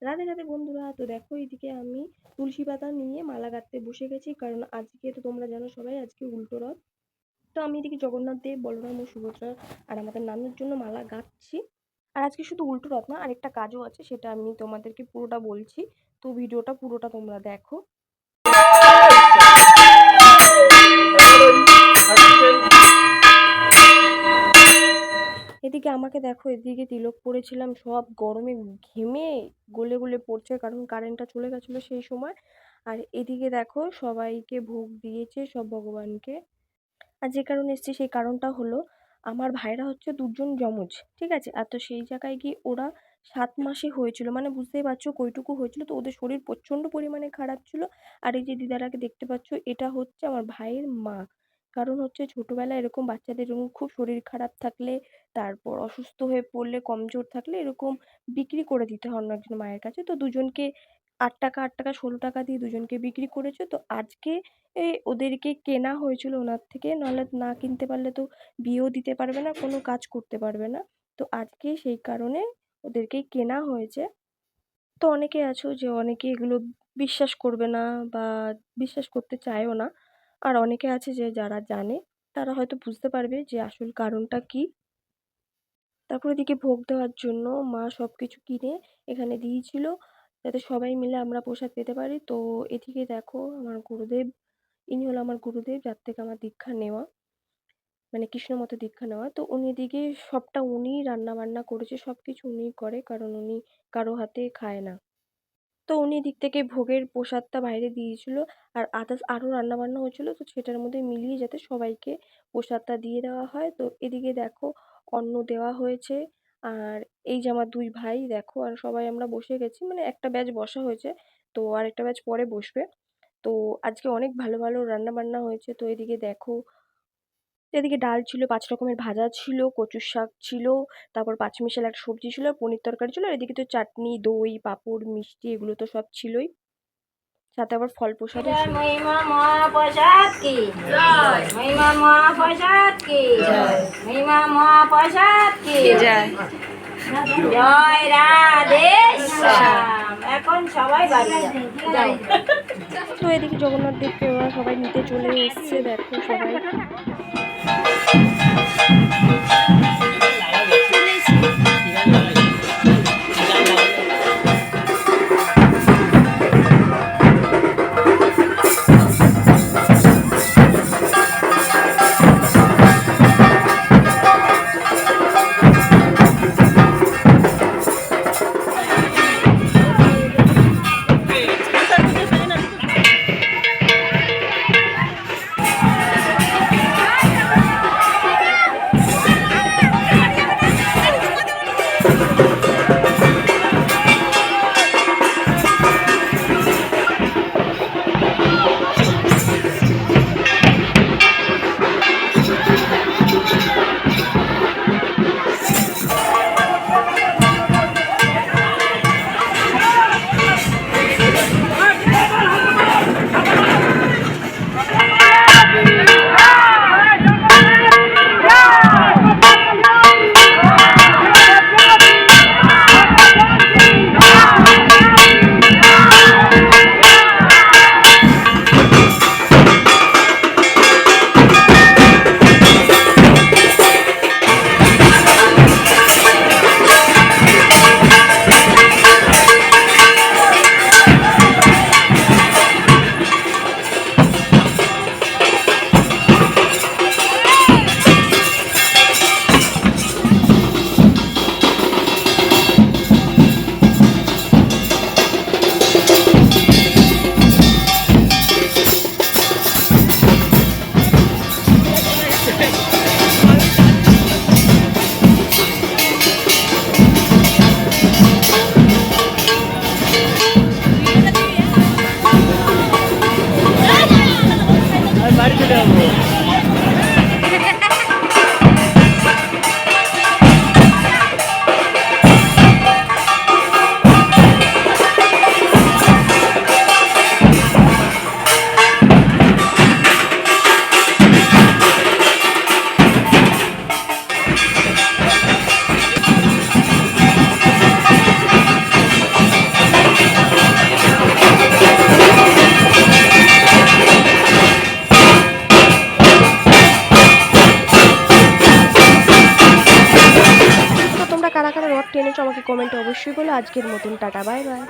রাধে রাধে বন্ধুরা। তো দেখো এইদিকে আমি তুলসী পাতা নিয়ে মালা গাঁথতে বসে গেছি, কারণ আজকে তো তোমরা জানো সবাই আজকে উল্টো রথ। তো আমি এদিকে জগন্নাথ দেব, বলরাম ও সুভদ্রা আর আমাদের নানুর জন্য মালা গাঁথছি। আর আজকে শুধু উল্টো রথ না, আরেকটা কাজও আছে, সেটা আমি তোমাদেরকে পুরোটা বলছি। তো ভিডিওটা পুরোটা তোমরা দেখো। এদিকে আমাকে দেখো, এদিকে তিলক পরেছিলাম, সব গরমে ঘেমে গলে গলে পড়ছে, কারণ কারেন্টটা চলে গেছিলো সেই সময়। আর এদিকে দেখো সবাইকে ভোগ দিয়েছে সব ভগবানকে। আর যে কারণে এসেছি সেই কারণটা হলো, আমার ভাইরা হচ্ছে দুজন যমজ, ঠিক আছে? আর তো সেই জায়গায় গিয়ে ওরা 7 মাসে হয়েছিল, মানে বুঝতেই পারছো কইটুকু হয়েছিল। তো ওদের শরীর প্রচণ্ড পরিমাণে খারাপ ছিল। আর এই যে দিদারাকে দেখতে পাচ্ছ, এটা হচ্ছে আমার ভাইয়ের মা। কারণ হচ্ছে ছোটবেলায় এরকম বাচ্চাদের এরকম খুব শরীর খারাপ থাকলে, তারপর অসুস্থ হয়ে পড়লে, কমজোর থাকলে এরকম বিক্রি করে দিতে হয় অন্য একজন মায়ের কাছে। তো দুজনকে 8 টাকা 8 টাকা 16 টাকা দিয়ে দুজনকে বিক্রি করেছে। তো আজকে ওদেরকে কেনা হয়েছিল ওনার থেকে, নাহলে না কিনতে পারলে তো বিয়েও দিতে পারবে না, কোনো কাজ করতে পারবে না। তো আজকে সেই কারণে ওদেরকেই কেনা হয়েছে। তো অনেকে আছো যে অনেকে এগুলো বিশ্বাস করবে না বা বিশ্বাস করতে চায়ও না। আর অনেকে আছে যে যারা জানে, তারা হয়তো বুঝতে পারবে যে আসল কারণটা কি। তারপর এদিকে ভোগ দেওয়ার জন্য মা সবকিছু কিনে এখানে দিয়েছিল, যাতে সবাই মিলে আমরা প্রসাদ পেতে পারি। তো এদিকে দেখো আমার গুরুদেব, ইনি হলো আমার গুরুদেব, যার থেকে আমার দীক্ষা নেওয়া, মানে কৃষ্ণ মতে দীক্ষা নেওয়া। তো উনি এদিকে সবটা উনিই রান্না বান্না করেছে, সবকিছু উনিই করে, কারণ উনি কারো হাতে খায় না। তো উনি এদিক থেকে ভোগের প্রসাদটা বাইরে দিয়েছিল। আর আদার্স আরও রান্না বান্না হয়েছিল, তো সেটার মধ্যে মিলিয়ে যাতে সবাইকে প্রসাদটা দিয়ে দেওয়া হয়। তো এদিকে দেখো অন্ন দেওয়া হয়েছে। আর এই যে আমার 2 ভাই দেখো, আর সবাই আমরা বসে গেছি, মানে একটা ব্যাচ বসা হয়েছে, তো আর একটা ব্যাচ পরে বসবে। তো আজকে অনেক ভালো ভালো রান্না বান্না হয়েছে। তো এদিকে দেখো, এদিকে ডাল ছিল, 5 রকমের ভাজা ছিল, কচুর শাক ছিল, তারপর পাঁচমিশালি একটা সবজি ছিল, আর পনির তরকারি ছিল। আর এদিকে তো চাটনি, দই, পাঁপড়, মিষ্টি এগুলো তো সব ছিলই, সাথে আবার ফল প্রসাদও ছিল। মহিমা মহাপ্রসাদ কি জয়, মহিমা মহাপ্রসাদ কি জয়, মহিমা মহাপ্রসাদ কি জয়, জয় রাধে শ্যাম। এখন সবাই বাড়ি যাও। তো এদিকে জগন্নাথ দেবকে ওরা সবাই নিতে চলে এসছে, দেখো সবাই। তোমরা কারা কারা রথ টেনেছো আমাকে কমেন্টে অবশ্যই বলো। আজকের মতন টাটা, বাই বাই।